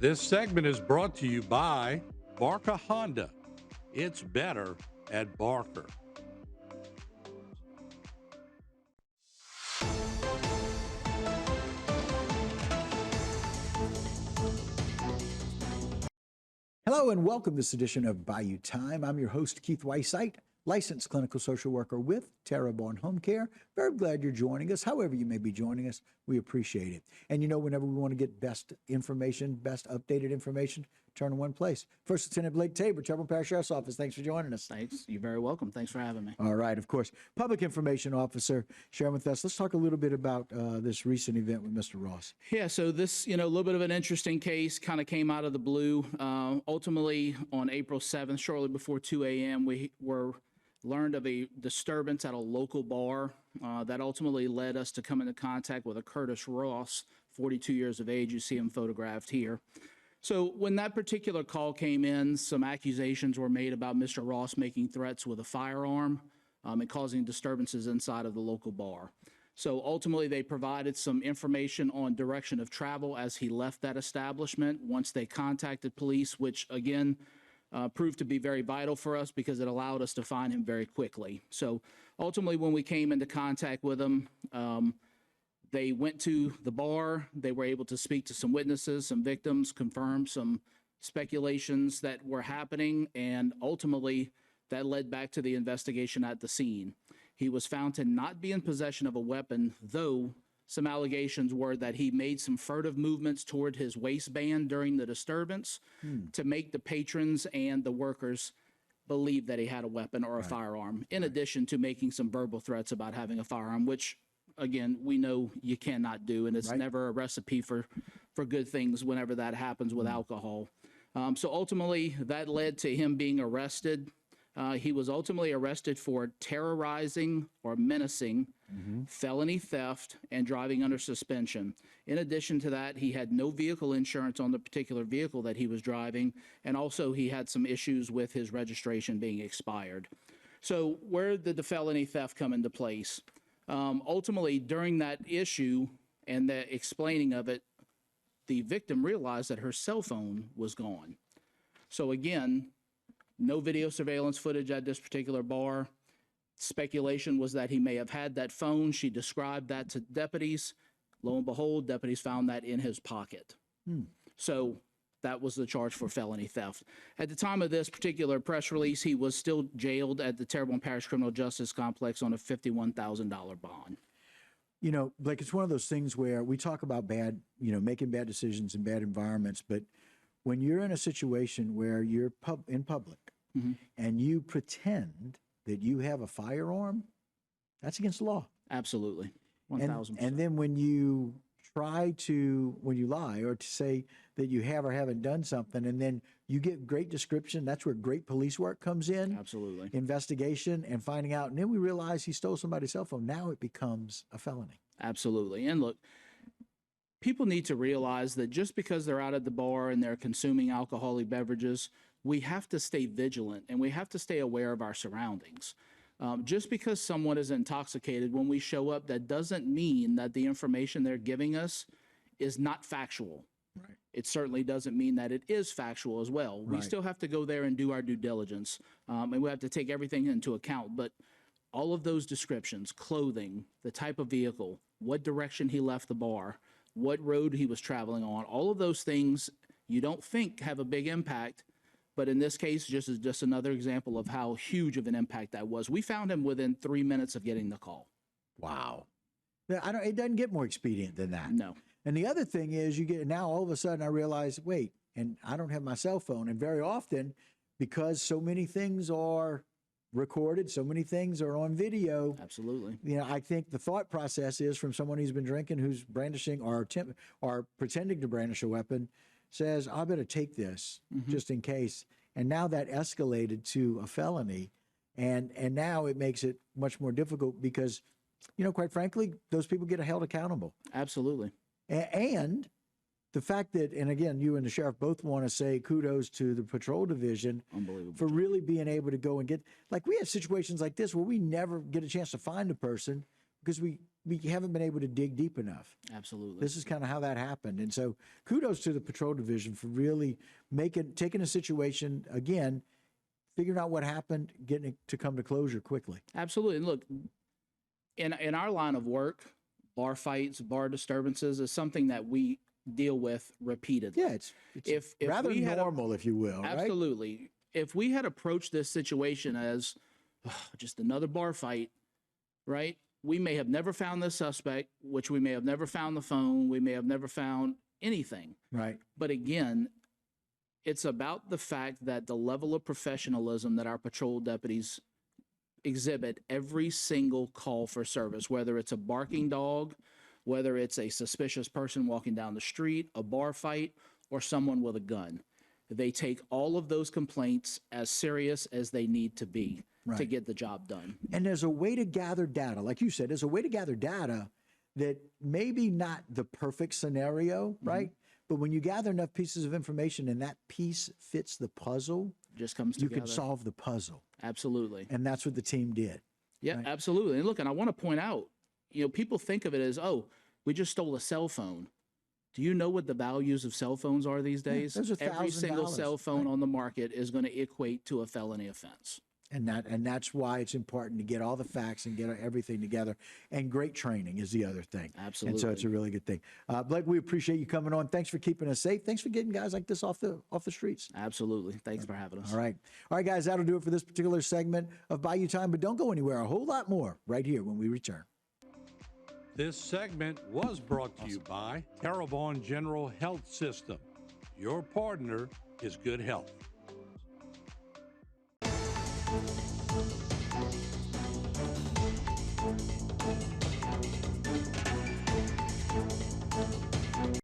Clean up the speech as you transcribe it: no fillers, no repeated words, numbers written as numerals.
This segment is brought to you by Barker Honda. It's better at Barker. Hello and welcome to this edition of Bayou Time. I'm your host, Keith Weissite, licensed clinical social worker with Terrebonne Home Care. Very glad you're joining us. However you may be joining us, we appreciate it. And you know, whenever we want to get best information, best updated information, turn to one place. First Lieutenant Blake Tabor, Terrebonne Parish Sheriff's Office. Thanks for joining us. Thanks. You're very welcome. Thanks for having me. All right, of course. Public Information Officer, sharing with us. Let's talk a little bit about this recent event with Mr. Ross. Yeah, so this, a little bit of an interesting case kind of came out of the blue. Ultimately, on April 7th, shortly before 2 a.m., we learned of a disturbance at a local bar that ultimately led us to come into contact with a Curtis Ross, 42 years of age. You see him photographed here. So when that particular call came in, some accusations were made about Mr. Ross making threats with a firearm and causing disturbances inside of the local bar. So ultimately, they provided some information on direction of travel as he left that establishment once they contacted police, which again proved to be very vital for us because it allowed us to find him very quickly. So ultimately, when we came into contact with him, they went to the bar. They were able to speak to some witnesses, some victims, confirm some speculations that were happening, and ultimately that led back to the investigation at the scene. He was found to not be in possession of a weapon, though some allegations were that he made some furtive movements toward his waistband during the disturbance to make the patrons and the workers believe that he had a weapon or a firearm, in addition to making some verbal threats about having a firearm, which again, we know you cannot do, and it's never a recipe for good things whenever that happens with alcohol. So ultimately, that led to him being arrested. He was ultimately arrested for terrorizing or menacing, felony theft, and driving under suspension. In addition to that, he had no vehicle insurance on the particular vehicle that he was driving, and also he had some issues with his registration being expired. So where did the felony theft come into place? Ultimately, during that issue and the explaining of it, the victim realized that her cell phone was gone. So again, no video surveillance footage at this particular bar. Speculation was that he may have had that phone. She described that to deputies. Lo and behold, deputies found that in his pocket. So that was the charge for felony theft. At the time of this particular press release, he was still jailed at the Terrebonne Parish Criminal Justice Complex on a $51,000 bond. You know, Blake, it's one of those things where we talk about making bad decisions in bad environments, but when you're in a situation where you're in public and you pretend that you have a firearm, that's against the law. Absolutely, 1,000%. And then when you when you lie or to say that you have or haven't done something, and then you get great description, that's where great police work comes in. Absolutely. Investigation and finding out. And then we realize he stole somebody's cell phone. Now it becomes a felony. Absolutely. And look, people need to realize that just because they're out at the bar and they're consuming alcoholic beverages, we have to stay vigilant and we have to stay aware of our surroundings. Just because someone is intoxicated when we show up, that doesn't mean that the information they're giving us is not factual. Right. It certainly doesn't mean that it is factual as well. We still have to go there and do our due diligence, and we have to take everything into account. But all of those descriptions, clothing, the type of vehicle, what direction he left the bar, what road he was traveling on, all of those things you don't think have a big impact. But in this case, just another example of how huge of an impact that was. We found him within 3 minutes of getting the call. Wow. It doesn't get more expedient than that. No. And the other thing is now all of a sudden I realize, wait, and I don't have my cell phone. And very often, because so many things are recorded, so many things are on video. Absolutely. I think the thought process is from someone who's been drinking, who's brandishing or pretending to brandish a weapon, says, I better take this just in case. And now that escalated to a felony. And now it makes it much more difficult because, quite frankly, those people get held accountable. Absolutely. And the fact that, and again, you and the sheriff both want to say kudos to the patrol division for really being able to go and get, like we have situations like this where we never get a chance to find a person because we we haven't been able to dig deep enough. Absolutely. This is kind of how that happened. And so kudos to the patrol division for really taking a situation, again, figuring out what happened, getting it to come to closure quickly. Absolutely. And look, in our line of work, bar fights, bar disturbances is something that we deal with repeatedly. Yeah, it's if rather we had normal, if you will, right? absolutely. If we had approached this situation as just another bar fight, right? We may have never found this suspect, which we may have never found the phone, we may have never found anything. Right. But again, it's about the fact that the level of professionalism that our patrol deputies exhibit every single call for service, whether it's a barking dog, whether it's a suspicious person walking down the street, a bar fight, or someone with a gun. They take all of those complaints as serious as they need to be to get the job done. And there's a way to gather data. Like you said, there's a way to gather data that maybe not the perfect scenario, right? But when you gather enough pieces of information and that piece fits the puzzle, Just comes you together. can solve the puzzle. Absolutely. And that's what the team did. Yeah, right? absolutely. And look, and I want to point out, people think of it as, oh, we just stole a cell phone. Do you know what the values of cell phones are these days? those are Every single $1,000, cell phone on the market is going to equate to a felony offense. And that's why it's important to get all the facts and get everything together. And great training is the other thing. Absolutely. And so it's a really good thing. Blake, we appreciate you coming on. Thanks for keeping us safe. Thanks for getting guys like this off the streets. Absolutely. Thanks for having us. All right, guys, that'll do it for this particular segment of Bayou Time. But don't go anywhere. A whole lot more right here when we return. This segment was brought to you by Terrebonne General Health System. Your partner is good health.